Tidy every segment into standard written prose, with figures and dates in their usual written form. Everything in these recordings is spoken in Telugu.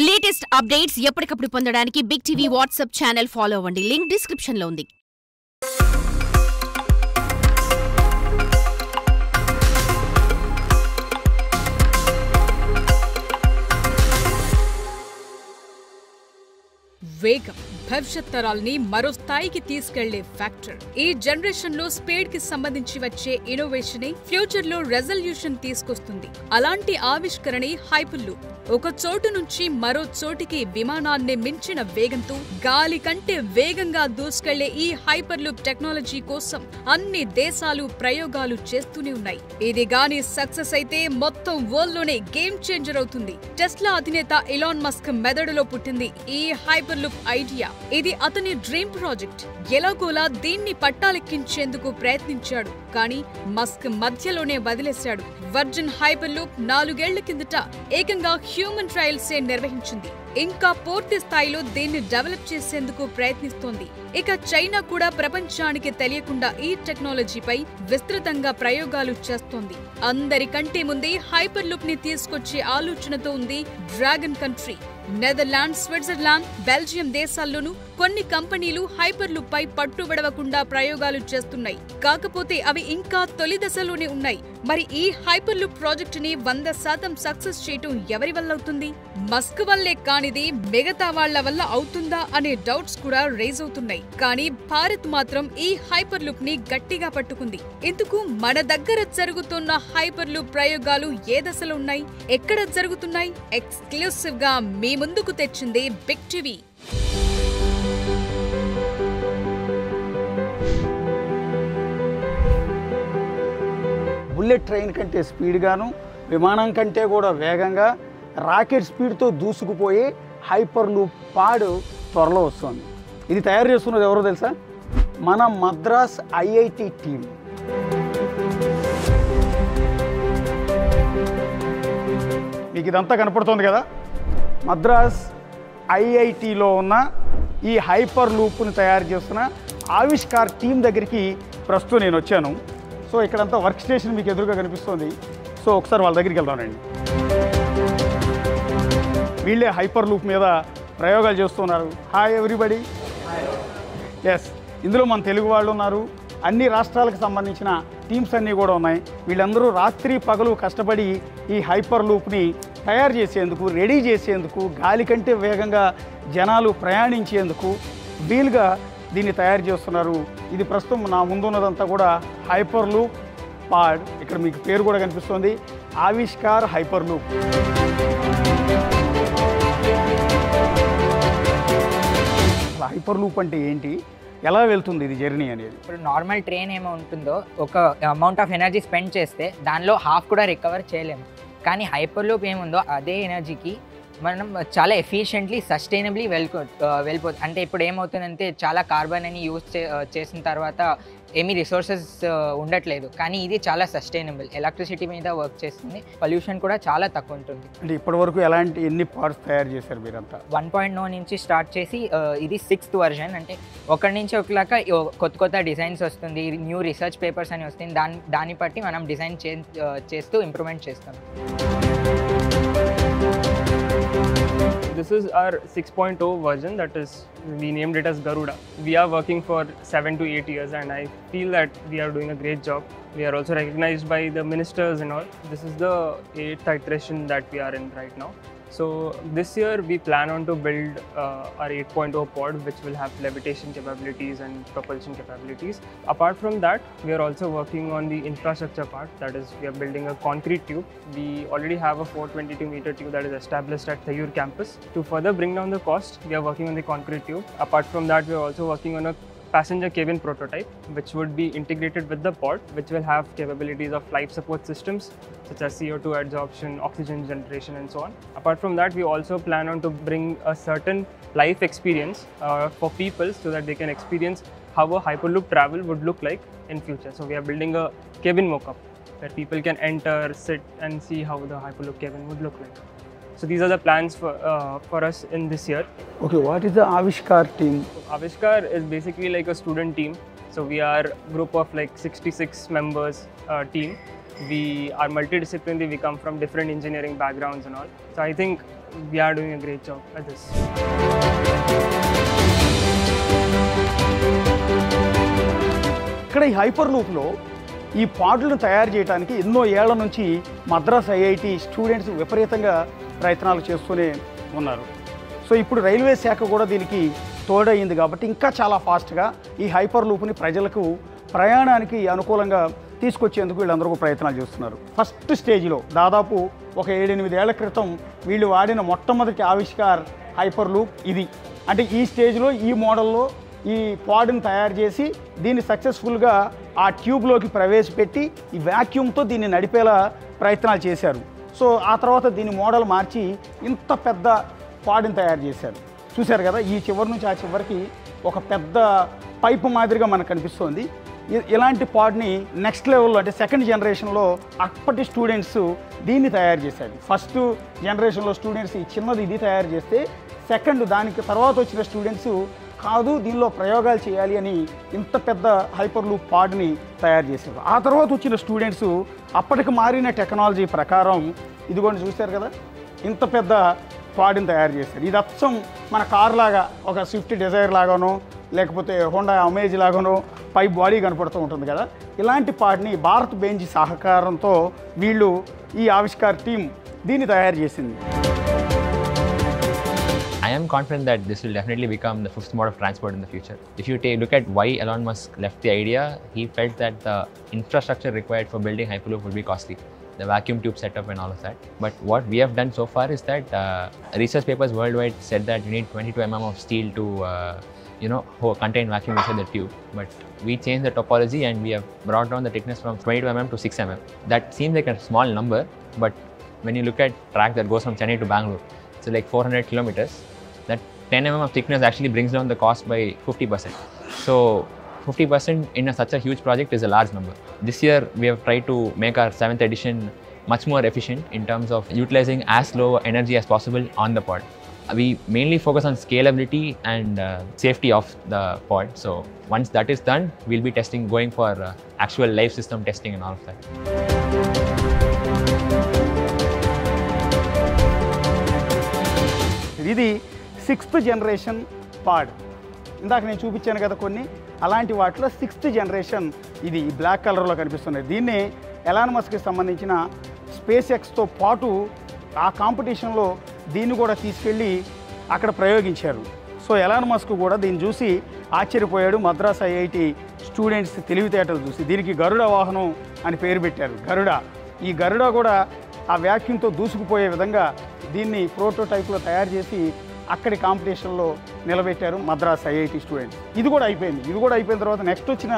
లేటెస్ట్ అప్డేట్స్ ఎప్పటికప్పుడు పొందడానికి big TV WhatsApp channel follow అవ్వండి. లింక్ డిస్క్రిప్షన్ లో ఉంది. వేగం భవిష్యత్ తరాల్ని మరో స్థాయికి తీసుకెళ్లే ఫ్యాక్టర్. ఈ జనరేషన్ లో స్పీడ్ కి సంబంధించి వచ్చే ఇన్నోవేషన్ ఫ్యూచర్ లో రెజల్యూషన్ తీసుకొస్తుంది. అలాంటి ఆవిష్కరణే హైపర్ లూప్. ఒక చోటు నుంచి మరో చోటికి విమానాన్ని మించిన వేగంతో గాలి కంటే వేగంగా దూసుకెళ్లే ఈ హైపర్ లూప్ టెక్నాలజీ కోసం అన్ని దేశాలు ప్రయోగాలు చేస్తూనే ఉన్నాయి. ఇది గాని సక్సెస్ అయితే మొత్తం వరల్డ్ లోనే గేమ్ చేంజర్ అవుతుంది. టెస్లా అధినేత ఎలాన్ మస్క్ మెదడులో పుట్టింది ఈ హైపర్ లూప్ ఐడియా. ఇది అతని డ్రీమ్ ప్రాజెక్ట్. ఎలాగోలా దీన్ని పట్టాలెక్కించేందుకు ప్రయత్నించాడు, కానీ మస్క్ మధ్యలోనే వదిలేశాడు. వర్జిన్ హైపర్ లూప్ 4 ఏళ్ల కిందట ఏకంగా హ్యూమన్ ట్రయల్స్ నిర్వహించింది. ఇంకా పూర్తి స్థాయిలో దీన్ని డెవలప్ చేసేందుకు ప్రయత్నిస్తోంది. ఇక చైనా కూడా ప్రపంచానికి తెలియకుండా ఈ టెక్నాలజీపై విస్తృతంగా ప్రయోగాలు చేస్తోంది. అందరికంటే ముందే హైపర్ లూప్ ని తీసుకొచ్చే ఆలోచనతో ఉంది dragon country. Netherlands, Switzerland, Belgium దేశాల్లోనూ కొన్ని కంపెనీలు హైపర్ లూప్ పై పట్టు విడవకుండా ప్రయోగాలు చేస్తున్నాయి. కాకపోతే అవి ఇంకా తొలి దశలోనే ఉన్నాయి. మరి ఈ హైపర్ లూప్ ప్రాజెక్ట్ ని 100% సక్సెస్ చేయటం ఎవరి వల్ల అవుతుంది? మస్క్ వల్లే కానిది మిగతా వాళ్ల వల్ల అవుతుందా అనే డౌట్స్ కూడా రైజ్ అవుతున్నాయి. కానీ భారత్ మాత్రం ఈ హైపర్ లూప్ ని గట్టిగా పట్టుకుంది. ఇందుకు మన దగ్గర జరుగుతున్న హైపర్ లూప్ ప్రయోగాలు ఏ దశలో ఉన్నాయి, ఎక్కడ జరుగుతున్నాయి? ఎక్స్క్లూసివ్ గా మీ ముందుకు తెచ్చింది బిగ్ టీవీ. బుల్లెట్ ట్రైన్ కంటే స్పీడ్గాను, విమానం కంటే కూడా వేగంగా, రాకెట్ స్పీడ్తో దూసుకుపోయి హైపర్ లూప్ పాడ్ త్వరలో వస్తుంది. ఇది తయారు చేస్తున్నది ఎవరో తెలుసా? మన మద్రాస్ ఐఐటి టీం. మీకు ఇదంతా కనపడుతుంది కదా, మద్రాస్ ఐఐటిలో ఉన్న ఈ హైపర్ లూప్ని తయారు చేస్తున్న ఆవిష్కార్ టీం దగ్గరికి ప్రస్తుతం నేను వచ్చాను. సో ఇక్కడంతా వర్క్ స్టేషన్ మీకు ఎదురుగా కనిపిస్తుంది. సో ఒకసారి వాళ్ళ దగ్గరికి వెళ్దామండి. వీళ్ళే హైపర్ లూప్ మీద ప్రయోగాలు చేస్తున్నారు. Hi everybody. ఎస్, ఇందులో మన తెలుగు వాళ్ళు ఉన్నారు, అన్ని రాష్ట్రాలకు సంబంధించిన టీమ్స్ అన్నీ కూడా ఉన్నాయి. వీళ్ళందరూ రాత్రి పగలు కష్టపడి ఈ హైపర్ లూప్ని తయారు చేసేందుకు, రెడీ చేసేందుకు, గాలి కంటే వేగంగా జనాలు ప్రయాణించేందుకు వీలుగా దీన్ని తయారు చేస్తున్నారు. ఇది ప్రస్తుతం నా ముందున్నదంతా కూడా హైపర్ లూప్ పాడ్. ఇక్కడ మీకు పేరు కూడా కనిపిస్తుంది, Avishkar hyper loop. Hyper loop అంటే ఏంటి, ఎలా వెళ్తుంది ఇది జర్నీ అనేది? ఇప్పుడు నార్మల్ ట్రైన్ ఏమో ఉంటుందో ఒక అమౌంట్ ఆఫ్ ఎనర్జీ స్పెండ్ చేస్తే దానిలో హాఫ్ కూడా రికవర్ చేయలేము. కానీ హైపర్ లూప్ ఏముందో అదే ఎనర్జీకి మనం చాలా ఎఫిషియెంట్లీ సస్టైనబ్లీ వెళ్ళిపోతుంది. అంటే ఇప్పుడు ఏమవుతుందంటే చాలా కార్బన్ అని యూజ్ చేసిన తర్వాత ఏమీ రిసోర్సెస్ ఉండట్లేదు. కానీ ఇది చాలా సస్టైనబుల్, ఎలక్ట్రిసిటీ మీద వర్క్ చేస్తుంది, పొల్యూషన్ కూడా చాలా తక్కువ ఉంటుంది. అంటే ఇప్పటివరకు ఎన్ని పార్ట్స్ తయారు చేశారు మీరంతా? 1.0 నుంచి స్టార్ట్ చేసి ఇది 6th వర్జన్. అంటే ఒకటి నుంచి ఒకలాగా కొత్త డిజైన్స్ వస్తుంది, న్యూ రీసెర్చ్ పేపర్స్ అని వస్తుంది. దాన్ని బట్టి మనం డిజైన్ చేస్తూ ఇంప్రూవ్మెంట్ చేస్తాం. This is our 6.0 version, that is, we named it as Garuda. We are working for 7 to 8 years and I feel that we are doing a great job. We are also recognized by the ministers and all. This is the 8th iteration that we are in right now. So this year we plan on to build our 8.0 pod, which will have levitation capabilities and propulsion capabilities. Apart from that, we are also working on the infrastructure part. That is, we are building a concrete tube. We already have a 422-meter tube that is established at Thayur campus. To further bring down the cost, we are working on the concrete tube. Apart from that, we are also working on a passenger cabin prototype, which would be integrated with the pod, which will have capabilities of life support systems such as CO2 adsorption, oxygen generation and so on. Apart from that, we also plan on to bring a certain life experience for people so that they can experience how a hyperloop travel would look like in future. So we are building a cabin mock-up where people can enter, sit and see how the hyperloop cabin would look like. So these are the plans for us in this year. Okay, what is the Avishkar team? Avishkar is basically like a student team. So we are a group of like 66 members team. We are multidisciplinary, we come from different engineering backgrounds and all. So I think we are doing a great job at this. ఇక్కడ ఈ హైపర్ లూప్లో ఈ పాడ్లను తయారు చేయడానికి ఎన్నో ఏళ్ల నుంచి మద్రాస్ ఐఐటి స్టూడెంట్స్ విపరీతంగా ప్రయత్నాలు చేస్తూనే ఉన్నారు. సో ఇప్పుడు రైల్వే శాఖ కూడా దీనికి తోడయింది కాబట్టి ఇంకా చాలా ఫాస్ట్గా ఈ హైపర్ లూప్ని ప్రజలకు ప్రయాణానికి అనుకూలంగా తీసుకొచ్చేందుకు వీళ్ళందరూ ప్రయత్నాలు చేస్తున్నారు. ఫస్ట్ స్టేజ్లో దాదాపు ఒక 7-8 ఏళ్ల క్రితం వీళ్ళు వాడిన మొట్టమొదటి ఆవిష్కార్ హైపర్ లూప్ ఇది. అంటే ఈ స్టేజ్లో ఈ మోడల్లో ఈ పాడ్ని తయారు చేసి దీన్ని సక్సెస్ఫుల్గా ఆ ట్యూబ్లోకి ప్రవేశపెట్టి ఈ వ్యాక్యూమ్తో దీన్ని నడిపేలా ప్రయత్నాలు చేశారు. సో ఆ తర్వాత దీని మోడల్ మార్చి ఇంత పెద్ద పాడ్ని తయారు చేశారు. చూశారు కదా, ఈ చివరి నుంచి ఆ చివరికి ఒక పెద్ద పైపు మాదిరిగా మనకు కనిపిస్తోంది. ఇలాంటి పాడ్ని నెక్స్ట్ లెవెల్లో అంటే సెకండ్ జనరేషన్లో అప్పటి స్టూడెంట్స్ దీన్ని తయారు చేశారు. ఫస్ట్ జనరేషన్లో స్టూడెంట్స్ ఈ చిన్నది ఇది తయారు చేస్తే సెకండ్ దానికి తర్వాత వచ్చిన స్టూడెంట్స్ కాదు దీనిలో ప్రయోగాలు చేయాలి అని ఇంత పెద్ద హైపర్ లూప్ పాడ్ని తయారు చేశారు. ఆ తర్వాత వచ్చిన స్టూడెంట్స్ అప్పటికి మారిన టెక్నాలజీ ప్రకారం ఇదిగోండి చూశారు కదా, ఇంత పెద్ద పాడ్ని తయారు చేశారు. ఇది అచ్చం మన కార్ లాగా ఒక స్విఫ్ట్ డిజైర్ లాగానో లేకపోతే హోండా అమేజ్ లాగానో పై బాడీ కనపడుతూ ఉంటుంది కదా, ఇలాంటి పాడ్ని భారత్ బెంజ్ సహకారంతో వీళ్ళు ఈ ఆవిష్కార్ టీం దీన్ని తయారు చేసింది. I am confident that this will definitely become the fifth mode of transport in the future. If you look at why Elon Musk left the idea, he felt that the infrastructure required for building Hyperloop would be costly, the vacuum tube setup and all of that. But what we have done so far is that research papers worldwide said that you need 22 mm of steel to contain vacuum inside the tube. But we changed the topology and we have brought down the thickness from 22 mm to 6 mm. That seems like a small number, but when you look at track that goes from Chennai to Bangalore, it's like 400 kilometers. That 10 mm of thickness actually brings down the cost by 50%. So 50% in such a huge project is a large number. This year we have tried to make our 7th edition much more efficient in terms of utilizing as low energy as possible on the pod. We mainly focus on scalability and safety of the pod. So once that is done, we'll be going for actual live system testing and all of that. ఇది 6th జనరేషన్ పాడ్. ఇందాక నేను చూపించాను కదా కొన్ని, అలాంటి వాటిలో 6th జనరేషన్ ఇది బ్లాక్ కలర్లో కనిపిస్తున్నాయి. దీన్ని ఎలాన్ మస్క్కి సంబంధించిన స్పేస్ ఎక్స్తో పాటు ఆ కాంపిటీషన్లో దీన్ని కూడా తీసుకెళ్ళి అక్కడ ప్రయోగించారు. సో ఎలాన్ మస్క్ కూడా దీన్ని చూసి ఆశ్చర్యపోయాడు. మద్రాస్ ఐఐటి స్టూడెంట్స్ తెలివితేటలు చూసి దీనికి గరుడ వాహనం అని పేరు పెట్టారు. గరుడ, ఈ గరుడ కూడా ఆ వ్యాక్యూమ్తో దూసుకుపోయే విధంగా దీన్ని ప్రోటోటైప్లో తయారు చేసి అక్కడి కాంపిటీషన్లో నిలబెట్టారు మద్రాస్ ఐఐటి స్టూడెంట్స్. ఇది కూడా అయిపోయింది. ఇది కూడా అయిపోయిన తర్వాత నెక్స్ట్ వచ్చిన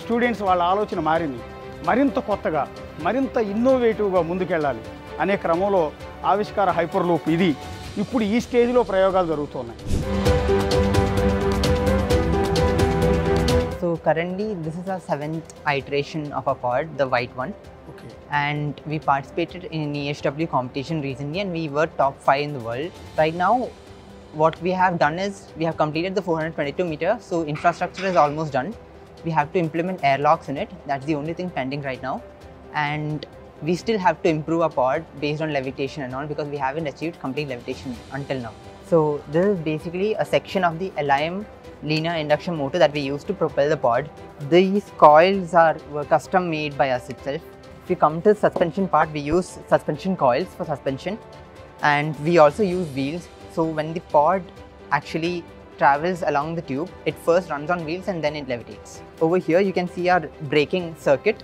స్టూడెంట్స్ వాళ్ళ ఆలోచన మారింది. మరింత కొత్తగా మరింత ఇన్నోవేటివ్గా ముందుకెళ్ళాలి అనే క్రమంలో ఆవిష్కార హైపర్ లూప్ ఇది ఇప్పుడు ఈ స్టేజ్లో ప్రయోగాలు జరుగుతున్నాయి. So currently this is our 7th iteration of our pod, the white one. Okay. And we participated in an EHW competition recently and we were top 5 in the world. Right now what we have done is we have completed the 422 meter, so infrastructure is almost done. We have to implement airlocks in it. That's the only thing pending right now. And we still have to improve our pod based on levitation and all because we haven't achieved complete levitation until now. So this is basically a section of the LIM linear induction motor that we use to propel the pod. These coils were custom made by us itself. If we come to the suspension part, we use suspension coils for suspension and we also use wheels. So when the pod actually travels along the tube, it first runs on wheels and then it levitates. Over here you can see our braking circuit.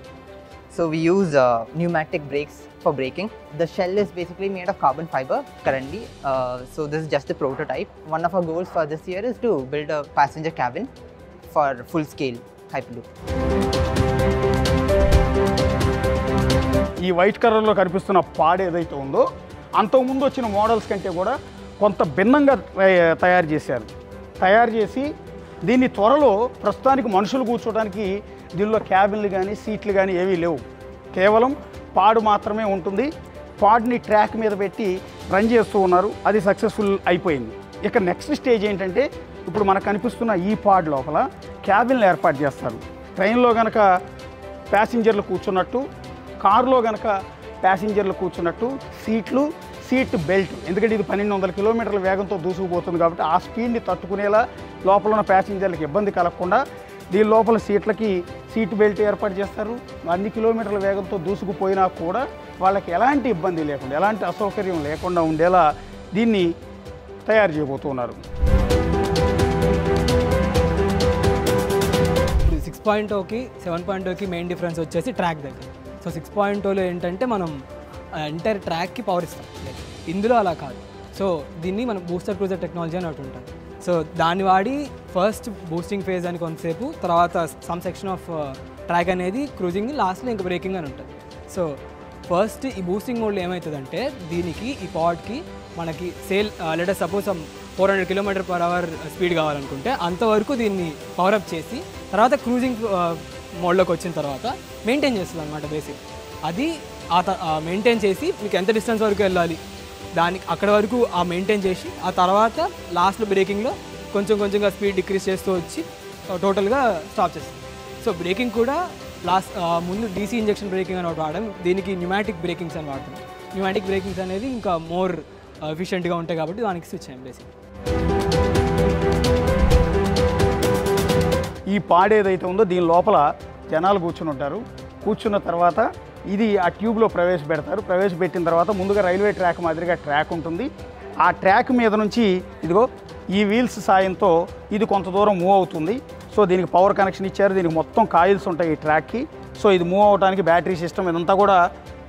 So we use pneumatic brakes for braking. The shell is basically made of carbon fiber currently. So this is just the prototype. One of our goals for this year is to build a passenger cabin for full scale Hyperloop. ఈ వైట్ కలర్లో కనిపిస్తున్న పాడ్ ఏదైతే ఉందో అంతకుముందు వచ్చిన మోడల్స్ కంటే కూడా కొంత భిన్నంగా తయారు చేశారు. తయారు చేసి దీన్ని త్వరలో ప్రస్తుతానికి మనుషులు కూర్చోడానికి దీనిలో క్యాబిన్లు కానీ సీట్లు కానీ ఏవీ లేవు. కేవలం పాడ్ మాత్రమే ఉంటుంది. పాడ్ని ట్రాక్ మీద పెట్టి రన్ చేస్తూ ఉన్నారు. అది సక్సెస్ఫుల్ అయిపోయింది. ఇక నెక్స్ట్ స్టేజ్ ఏంటంటే ఇప్పుడు మనకు కనిపిస్తున్న ఈ పాడ్ లోపల క్యాబిన్లు ఏర్పాటు చేస్తారు. ట్రైన్లో కనుక ప్యాసింజర్లు కూర్చున్నట్టు, కారులో కనుక ప్యాసింజర్లు కూర్చున్నట్టు సీట్లు సీట్ బెల్ట్, ఎందుకంటే ఇది 1200 కిలోమీటర్ల వేగంతో దూసుకుపోతుంది కాబట్టి ఆ స్పీడ్ని తట్టుకునేలా లోపల ఉన్న ప్యాసింజర్లకు ఇబ్బంది కలగకుండా దీని లోపల సీట్లకి సీట్ బెల్ట్ ఏర్పాటు చేస్తారు. అన్ని కిలోమీటర్ల వేగంతో దూసుకుపోయినా కూడా వాళ్ళకి ఎలాంటి ఇబ్బంది లేకుండా, ఎలాంటి అసౌకర్యం లేకుండా ఉండేలా దీన్ని తయారు చేయబోతున్నారు. 6.0కి 7.0కి మెయిన్ డిఫరెన్స్ వచ్చేసి ట్రాక్ దగ్గర. సో 6.0లో ఏంటంటే మనం ఎంటైర్ ట్రాక్కి పవర్ ఇస్తాం, ఇందులో అలా కాదు. సో దీన్ని మనం బూస్టర్ క్రూజర్ టెక్నాలజీ అని ఒకటి ఉంటుంది. సో దాన్ని వాడి ఫస్ట్ బూస్టింగ్ ఫేజ్ అని కొంతసేపు, తర్వాత సమ్ సెక్షన్ ఆఫ్ ట్రాక్ అనేది క్రూజింగ్, లాస్ట్లో ఇంకా బ్రేకింగ్ అని ఉంటుంది. సో ఫస్ట్ ఈ బూస్టింగ్ మోడ్లో ఏమవుతుందంటే దీనికి ఈ పాడ్కి మనకి లెట్ సపోజ్ 400 km/h స్పీడ్ కావాలనుకుంటే అంతవరకు దీన్ని పవరప్ చేసి తర్వాత క్రూజింగ్ మోడ్లోకి వచ్చిన తర్వాత మెయింటైన్ చేస్తుంది అనమాట బేసిక్. అది మెయింటైన్ చేసి మీకు ఎంత డిస్టెన్స్ వరకు వెళ్ళాలి దానికి అక్కడ వరకు మెయింటైన్ చేసి ఆ తర్వాత లాస్ట్లో బ్రేకింగ్లో కొంచెంగా స్పీడ్ డిక్రీజ్ చేస్తూ వచ్చి టోటల్గా స్టాప్ చేస్తుంది. సో బ్రేకింగ్ కూడా ముందు డీసీ ఇంజెక్షన్ బ్రేకింగ్ అని ఒకటి వాడడం, దీనికి న్యూమాటిక్ బ్రేకింగ్స్ అని వాడతాం. న్యూమాటిక్ బ్రేకింగ్స్ అనేది ఇంకా మోర్ ఎఫిషియెంట్గా ఉంటాయి కాబట్టి దానికి స్విచ్ అయ్యాం బేసిక్. ఈ పాడ్ ఏదైతే ఉందో దీని లోపల జనాలు కూర్చుని ఉంటారు. కూర్చున్న తర్వాత ఇది ఆ ట్యూబ్లో ప్రవేశపెట్టిన తర్వాత ముందుగా రైల్వే ట్రాక్ మాదిరిగా ట్రాక్ ఉంటుంది. ఆ ట్రాక్ మీద నుంచి ఇదిగో ఈ వీల్స్ సాయంతో ఇది కొంత దూరం మూవ్ అవుతుంది. సో దీనికి పవర్ కనెక్షన్ ఇచ్చారు, దీనికి మొత్తం కాయిల్స్ ఉంటాయి ఈ ట్రాక్కి. సో ఇది మూవ్ అవడానికి బ్యాటరీ సిస్టమ్ ఇదంతా కూడా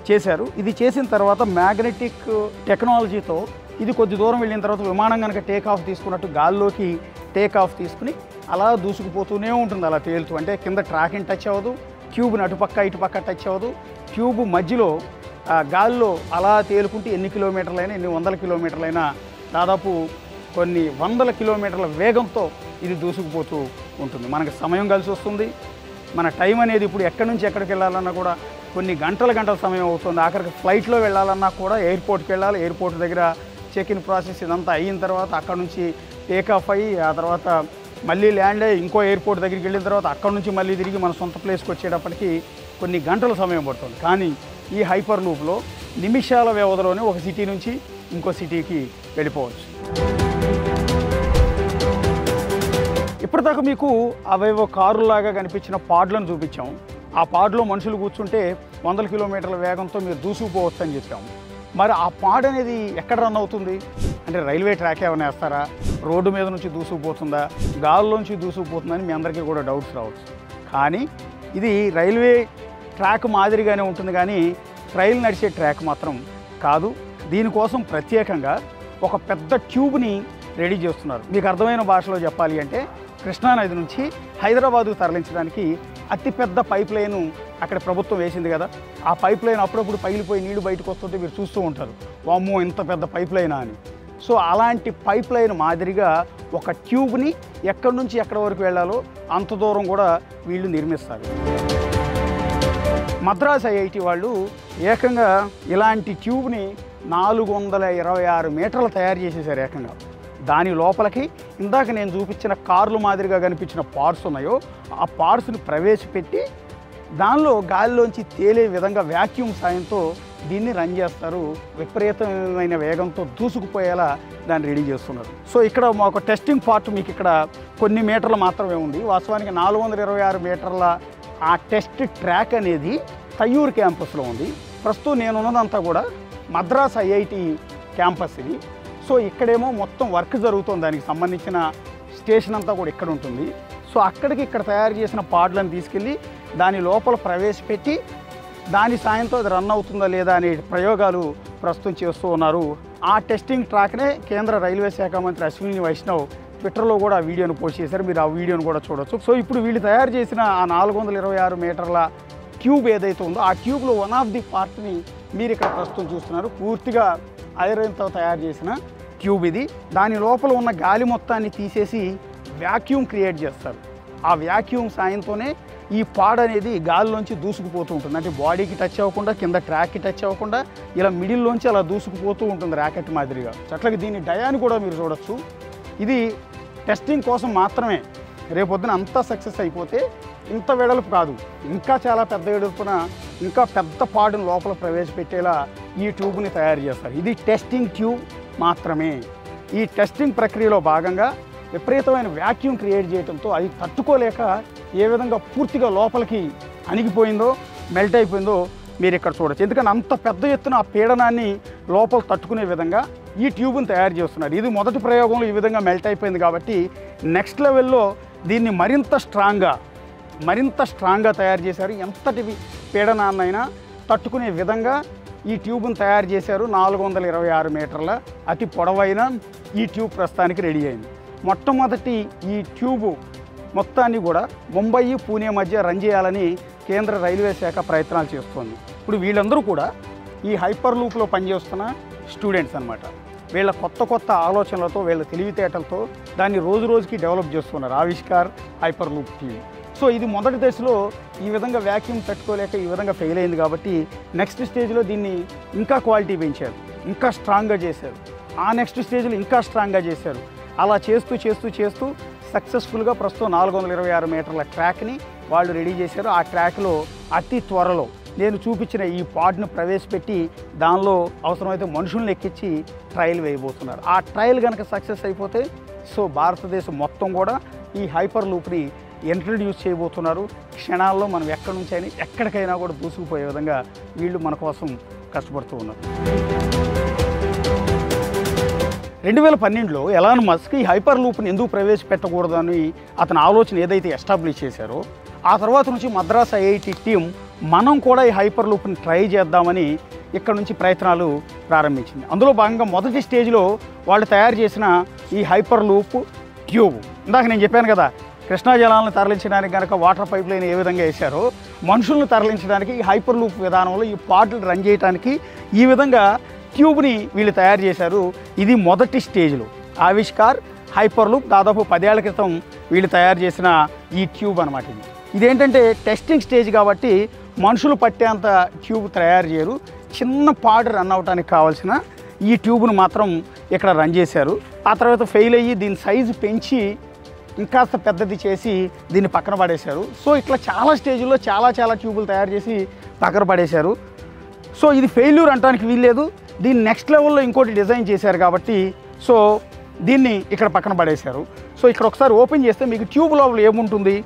చేశారు. ఇది చేసిన తర్వాత మ్యాగ్నెటిక్ టెక్నాలజీతో ఇది కొద్ది దూరం వెళ్ళిన తర్వాత విమానం కనుక టేక్ ఆఫ్ తీసుకున్నట్టు గాల్లోకి టేక్ ఆఫ్ తీసుకుని అలా దూసుకుపోతూనే ఉంటుంది, అలా తేలుతూ. అంటే కింద ట్రాక్ని టచ్ అవ్వదు, ట్యూబ్ని అటుపక్క ఇటుపక్క టచ్ అవ్వదు, ట్యూబ్ మధ్యలో గాల్లో అలా తేలుకుంటే ఎన్ని కిలోమీటర్లైనా, ఎన్ని వందల కిలోమీటర్లైనా, దాదాపు కొన్ని వందల కిలోమీటర్ల వేగంతో ఇది దూసుకుపోతూ ఉంటుంది. మనకు సమయం కలిసి వస్తుంది. మన టైం అనేది ఇప్పుడు ఎక్కడి నుంచి ఎక్కడికి వెళ్ళాలన్నా కూడా కొన్ని గంటల సమయం అవుతుంది. ఆఖరికి ఫ్లైట్లో వెళ్ళాలన్నా కూడా ఎయిర్పోర్ట్కి వెళ్ళాలి. ఎయిర్పోర్ట్ దగ్గర చెక్ ఇన్ ప్రాసెస్ ఇదంతా అయిన తర్వాత అక్కడ నుంచి టేక్ ఆఫ్ అయ్యి ఆ తర్వాత మళ్ళీ ల్యాండ్ అయ్యి ఇంకో ఎయిర్పోర్ట్ దగ్గరికి వెళ్ళిన తర్వాత అక్కడ నుంచి మళ్ళీ తిరిగి మన సొంత ప్లేస్కి వచ్చేటప్పటికి కొన్ని గంటల సమయం పడుతుంది. కానీ ఈ హైపర్ లూప్లో నిమిషాల వ్యవధిలోనే ఒక సిటీ నుంచి ఇంకో సిటీకి వెళ్ళిపోవచ్చు. ఇప్పటిదాకా మీకు అవేవో కారులాగా కనిపించిన పాడ్లను చూపించాం. ఆ పాడ్లో మనుషులు కూర్చుంటే 100 కిలోమీటర్ల వేగంతో మీరు దూసుకుపోవచ్చు అని చెప్పాము. మరి ఆ పాడ్ అనేది ఎక్కడ రన్ అవుతుంది అంటే రైల్వే ట్రాక్ ఏమైనా వేస్తారా, రోడ్డు మీద నుంచి దూసుకుపోతుందా, గాల్లోంచి దూసుకుపోతుందని మీ అందరికీ కూడా డౌట్స్ రావచ్చు. కానీ ఇది రైల్వే ట్రాక్ మాదిరిగానే ఉంటుంది, కానీ రైలు నడిచే ట్రాక్ మాత్రం కాదు. దీనికోసం ప్రత్యేకంగా ఒక పెద్ద ట్యూబ్ని రెడీ చేస్తున్నారు. మీకు అర్థమైన భాషలో చెప్పాలి అంటే కృష్ణానది నుంచి హైదరాబాదుకు తరలించడానికి అతిపెద్ద పైప్ లైను అక్కడ ప్రభుత్వం వేసింది కదా. ఆ పైప్ లైన్ అప్పుడప్పుడు పగిలిపోయి నీళ్లు బయటకు వస్తుంటే మీరు చూస్తూ ఉంటారు, వామ్మో ఇంత పెద్ద పైప్ లైనా అని. సో అలాంటి పైప్ లైన్ మాదిరిగా ఒక ట్యూబ్ని ఎక్కడి నుంచి ఎక్కడి వరకు వెళ్ళాలో అంత దూరం కూడా వీళ్ళు నిర్మిస్తారు. మద్రాస్ ఐఐటి వాళ్ళు ఏకంగా ఇలాంటి ట్యూబ్ని 426 మీటర్లు తయారు చేసేసారు ఏకంగా. దాని లోపలికి ఇందాక నేను చూపించిన కార్లు మాదిరిగా కనిపించిన పార్ట్స్ ఉన్నాయో ఆ పార్ట్స్ని ప్రవేశపెట్టి దానిలో గాలిలోంచి తేలే విధంగా వ్యాక్యూమ్ సాయంతో దీన్ని రన్ చేస్తారు. విపరీతమైన వేగంతో దూసుకుపోయేలా దాన్ని రెడీ చేస్తున్నారు. సో ఇక్కడ మాకు టెస్టింగ్ పార్ట్ మీకు ఇక్కడ కొన్ని మీటర్లు మాత్రమే ఉంది. వాస్తవానికి 426 మీటర్ల ఆ టెస్ట్ ట్రాక్ అనేది తయ్యూరు క్యాంపస్లో ఉంది. ప్రస్తుతం నేనున్నదంతా కూడా మద్రాస్ ఐఐటి క్యాంపస్ ఇది. సో ఇక్కడేమో మొత్తం వర్క్ జరుగుతుంది, దానికి సంబంధించిన స్టేషన్ అంతా కూడా ఇక్కడ ఉంటుంది. సో అక్కడికి ఇక్కడ తయారు చేసిన పాడ్లను తీసుకెళ్ళి దాని లోపల ప్రవేశపెట్టి దాని సాయంతో అది రన్ అవుతుందా లేదా అనే ప్రయోగాలు ప్రస్తుతం చేస్తూ ఉన్నారు. ఆ టెస్టింగ్ ట్రాక్నే కేంద్ర రైల్వే శాఖ మంత్రి అశ్విని వైష్ణవ్ ట్విట్టర్లో కూడా ఆ వీడియోను పోస్ట్ చేశారు. మీరు ఆ వీడియోను కూడా చూడొచ్చు. సో ఇప్పుడు వీళ్ళు తయారు చేసిన ఆ 426 మీటర్ల ట్యూబ్ ఏదైతే ఉందో ఆ ట్యూబ్లో వన్ ఆఫ్ ది పార్ట్ని మీరు ఇక్కడ ప్రస్తుతం చూస్తున్నారు. పూర్తిగా ఐరన్తో తయారు చేసిన ట్యూబ్ ఇది. దాని లోపల ఉన్న గాలి మొత్తాన్ని తీసేసి వ్యాక్యూమ్ క్రియేట్ చేస్తారు. ఆ వ్యాక్యూమ్ సాయంతోనే ఈ పాడ్ అనేది గాలిలోంచి దూసుకుపోతూ ఉంటుంది. అంటే బాడీకి టచ్ అవ్వకుండా, కింద ట్రాక్కి టచ్ అవ్వకుండా ఇలా మిడిల్లోంచి అలా దూసుకుపోతూ ఉంటుంది ర్యాకెట్ మాదిరిగా. అట్లాగే దీని డయాని కూడా మీరు చూడొచ్చు. ఇది టెస్టింగ్ కోసం మాత్రమే. రేపొద్దున అంతా సక్సెస్ అయిపోతే ఇంత వెడల్పు కాదు, ఇంకా చాలా పెద్ద వెడల్పున ఇంకా పెద్ద పాడును లోపల ప్రవేశపెట్టేలా ఈ ట్యూబ్ని తయారు చేస్తారు. ఇది టెస్టింగ్ ట్యూబ్ మాత్రమే. ఈ టెస్టింగ్ ప్రక్రియలో భాగంగా విపరీతమైన వ్యాక్యూమ్ క్రియేట్ చేయడంతో అది తట్టుకోలేక ఏ విధంగా పూర్తిగా లోపలికి అణిగిపోయిందో, మెల్ట్ అయిపోయిందో మీరు ఇక్కడ చూడొచ్చు. ఎందుకంటే అంత పెద్ద ఎత్తున ఆ పీడనాన్ని లోపల తట్టుకునే విధంగా ఈ ట్యూబ్ని తయారు చేస్తున్నారు. ఇది మొదటి ప్రయోగంలో ఈ విధంగా మెల్ట్ అయిపోయింది కాబట్టి నెక్స్ట్ లెవెల్లో దీన్ని మరింత స్ట్రాంగ్గా తయారు చేశారు. ఎంతటి పీడనాన్నైనా తట్టుకునే విధంగా ఈ ట్యూబ్ని తయారు చేశారు. 426 మీటర్ల అతి పొడవైన ఈ ట్యూబ్ ప్రస్తుతానికి రెడీ అయింది. మొట్టమొదటి ఈ ట్యూబు మొత్తాన్ని కూడా ముంబై పూణే మధ్య రన్ చేయాలని కేంద్ర రైల్వే శాఖ ప్రయత్నాలు చేస్తోంది. ఇప్పుడు వీళ్ళందరూ కూడా ఈ హైపర్ లూప్లో పనిచేస్తున్న స్టూడెంట్స్ అన్నమాట. వీళ్ళ కొత్త ఆలోచనలతో, వీళ్ళ తెలివితేటలతో దాన్ని రోజు రోజుకి డెవలప్ చేస్తున్నారు Avishkar hyper loop team. So ఇది మొదటి దశలో ఈ విధంగా వ్యాక్యూమ్ తట్టుకోలేక ఈ విధంగా ఫెయిల్ అయింది కాబట్టి నెక్స్ట్ స్టేజ్లో దీన్ని ఇంకా క్వాలిటీ పెంచారు, ఇంకా స్ట్రాంగ్గా చేశారు. ఆ నెక్స్ట్ స్టేజ్లో ఇంకా స్ట్రాంగ్గా చేశారు. అలా చేస్తూ సక్సెస్ఫుల్గా ప్రస్తుతం 426 మీటర్ల ట్రాక్ని వాళ్ళు రెడీ చేశారు. ఆ ట్రాక్లో అతి త్వరలో నేను చూపించిన ఈ పాడ్ను ప్రవేశపెట్టి దానిలో అవసరమైతే మనుషుల్ని ఎక్కించి ట్రయల్ వేయబోతున్నారు. ఆ ట్రయల్ కనుక సక్సెస్ అయిపోతే సో భారతదేశం మొత్తం కూడా ఈ హైపర్ లూప్ని ఇంట్రడ్యూస్ చేయబోతున్నారు. క్షణాల్లో మనం ఎక్కడి నుంచి అయినా ఎక్కడికైనా కూడా దూసుకుపోయే విధంగా వీళ్ళు మన కోసం కష్టపడుతూ ఉన్నారు. 2012లో ఎలాన్ మస్క్ ఈ హైపర్ లూప్ని ఎందుకు ప్రవేశపెట్టకూడదని అతని ఆలోచన ఏదైతే ఎస్టాబ్లిష్ చేశారో ఆ తర్వాత నుంచి మద్రాస్ ఐఐటి టీం మనం కూడా ఈ హైపర్ లూప్ని ట్రై చేద్దామని ఇక్కడ నుంచి ప్రయత్నాలు ప్రారంభించింది. అందులో భాగంగా మొదటి స్టేజ్లో వాళ్ళు తయారు చేసిన ఈ హైపర్ లూప్ ట్యూబ్, ఇందాక నేను చెప్పాను కదా కృష్ణా జలాలను తరలించడానికి కనుక వాటర్ పైప్ లైన్ ఏ విధంగా వేశారో మనుషులను తరలించడానికి ఈ హైపర్ లూప్ విధానంలో ఈ పాడ్లు రన్ చేయడానికి ఈ విధంగా ట్యూబ్ని వీళ్ళు తయారు చేశారు. ఇది మొదటి స్టేజ్లో ఆవిష్కార్ హైపర్ లూప్ దాదాపు 10 ఏళ్ల క్రితం వీళ్ళు తయారు చేసిన ఈ ట్యూబ్ అనమాట. ఇదేంటంటే టెస్టింగ్ స్టేజ్ కాబట్టి మనుషులు పట్టేంత ట్యూబ్ తయారు చేయరు. చిన్న పాడ్ రన్ అవడానికి కావాల్సిన ఈ ట్యూబ్ను మాత్రం ఇక్కడ రన్ చేశారు. ఆ తర్వాత ఫెయిల్ అయ్యి దీని సైజు పెంచి ఇంకాస్త పెద్దది చేసి దీన్ని పక్కన పడేశారు. సో ఇట్లా చాలా స్టేజ్లో చాలా ట్యూబులు తయారు చేసి పక్కన పడేశారు. సో ఇది ఫెయిల్యూర్ అంటానికి వీల్లేదు. దీన్ని నెక్స్ట్ లెవెల్లో ఇంకోటి డిజైన్ చేశారు కాబట్టి సో దీన్ని ఇక్కడ పక్కన పడేశారు. సో ఇక్కడ ఒకసారి ఓపెన్ చేస్తే మీకు ట్యూబ్ లోపల ఏముంటుంది,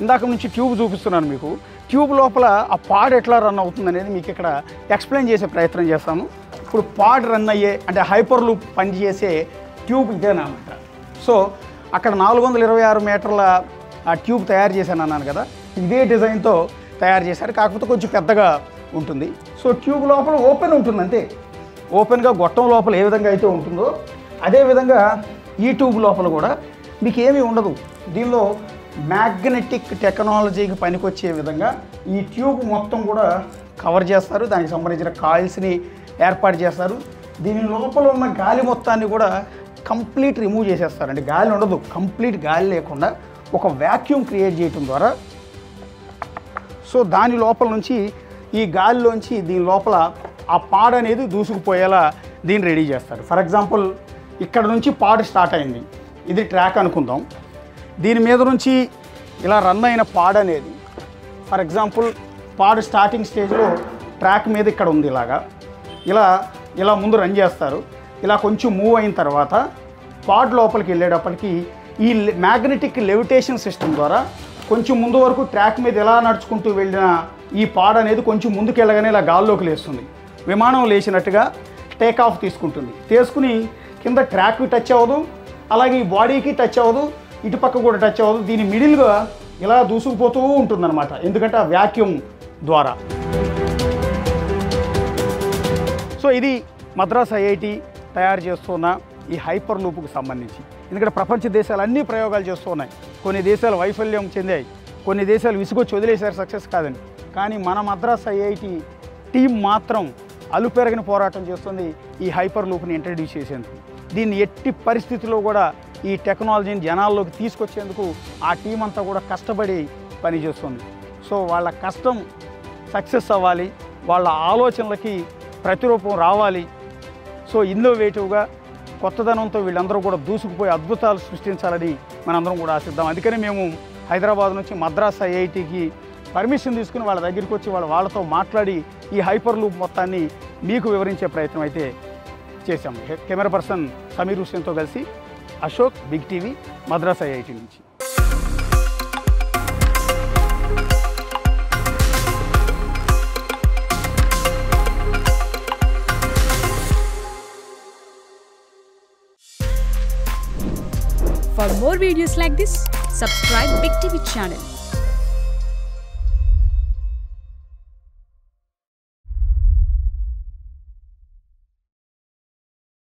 ఇందాక నుంచి ట్యూబ్ చూపిస్తున్నాను మీకు. ట్యూబ్ లోపల ఆ పాడ్ ఎట్లా రన్ అవుతుంది అనేది మీకు ఇక్కడ ఎక్స్ప్లెయిన్ చేసే ప్రయత్నం చేస్తాను. ఇప్పుడు పాడ్ రన్ అయ్యే అంటే హైపర్ లూప్ పనిచేసే ట్యూబ్ ఇదేనమాట. సో అక్కడ 426 మీటర్ల ఆ ట్యూబ్ తయారు చేశాను అన్నాను కదా, ఇదే డిజైన్తో తయారు చేశారు, కాకపోతే కొంచెం పెద్దగా ఉంటుంది. సో ట్యూబ్ లోపల ఓపెన్ ఉంటుంది అంతే. ఓపెన్గా గొట్టం లోపల ఏ విధంగా అయితే ఉంటుందో అదేవిధంగా ఈ ట్యూబ్ లోపల కూడా మీకు ఏమీ ఉండదు. దీనిలో మ్యాగ్నెటిక్ టెక్నాలజీకి పనికొచ్చే విధంగా ఈ ట్యూబ్ మొత్తం కూడా కవర్ చేస్తారు. దానికి సంబంధించిన కాయిల్స్ని ఏర్పాటు చేస్తారు. దీని లోపల ఉన్న గాలి మొత్తాన్ని కూడా కంప్లీట్ రిమూవ్ చేసేస్తారండి. గాలి ఉండదు, కంప్లీట్ గాలి లేకుండా ఒక వ్యాక్యూమ్ క్రియేట్ చేయటం ద్వారా సో దాని లోపల నుంచి ఈ గాలిలోంచి దీని లోపల ఆ పాడ్ అనేది దూసుకుపోయేలా దీన్ని రెడీ చేస్తారు. ఫర్ ఎగ్జాంపుల్ ఇక్కడ నుంచి పాడ్ స్టార్ట్ అయింది, ఇది ట్రాక్ అనుకుందాం. దీని మీద నుంచి ఇలా రన్ అయిన పాడ్ అనేది ఫర్ ఎగ్జాంపుల్ పాడ్ స్టార్టింగ్ స్టేజ్లో ట్రాక్ మీద ఇక్కడ ఉంది, ఇలా ముందు రన్ చేస్తారు. ఇలా కొంచెం మూవ్ అయిన తర్వాత పాడ్ లోపలికి వెళ్ళేటప్పటికి ఈ మ్యాగ్నెటిక్ లెవిటేషన్ సిస్టమ్ ద్వారా కొంచెం ముందు వరకు ట్రాక్ మీద ఎలా నడుచుకుంటూ వెళ్ళిన ఈ పాడ్ అనేది కొంచెం ముందుకు వెళ్ళగానే ఇలా గాల్లోకి లేస్తుంది. విమానం లేచినట్టుగా టేక్ ఆఫ్ తీసుకుని కింద ట్రాక్కి టచ్ అవ్వదు, అలాగే ఈ బాడీకి టచ్ అవ్వదు, ఇటుపక్క కూడా టచ్ అవ్వదు. దీని మిడిల్గా ఇలా దూసుకుపోతూ ఉంటుందన్నమాట, ఎందుకంటే ఆ వ్యాక్యూమ్ ద్వారా. సో ఇది మద్రాస్ ఐఐటి తయారు చేస్తున్న ఈ హైపర్ లూప్కు సంబంధించి. ఎందుకంటే ప్రపంచ దేశాలు అన్ని ప్రయోగాలు చేస్తూ ఉన్నాయి. కొన్ని దేశాలు వైఫల్యం చెందాయి, కొన్ని దేశాలు విసుగొచ్చి వదిలేశారు సక్సెస్ కాదని. కానీ మన మద్రాస్ ఐఐటి టీం మాత్రం అలుపెరగని పోరాటం చేస్తుంది ఈ హైపర్ లూప్ని ఇంట్రడ్యూస్ చేసేందుకు. దీన్ని ఎట్టి పరిస్థితుల్లో కూడా ఈ టెక్నాలజీని జనాల్లోకి తీసుకొచ్చేందుకు ఆ టీం అంతా కూడా కష్టపడి పనిచేస్తుంది. సో వాళ్ళ కష్టం సక్సెస్ అవ్వాలి, వాళ్ళ ఆలోచనలకి ప్రతిరూపం రావాలి. సో ఇన్నోవేటివ్గా కొత్తదనంతో వీళ్ళందరూ కూడా దూసుకుపోయి అద్భుతాలు సృష్టించాలని మనందరం కూడా ఆశిద్దాం. అందుకని మేము హైదరాబాద్ నుంచి మద్రాస్ ఐఐటికి పర్మిషన్ తీసుకుని వాళ్ళ దగ్గరికి వచ్చి వాళ్ళతో మాట్లాడి ఈ హైపర్ లూప్ మొత్తాన్ని మీకు వివరించే ప్రయత్నం అయితే చేశాము. కెమెరా పర్సన్ సమీర్ హుస్సేన్తో కలిసి Ashok, big TV, Madras IIT నుంచి. For more videos like this, subscribe Big TV channel.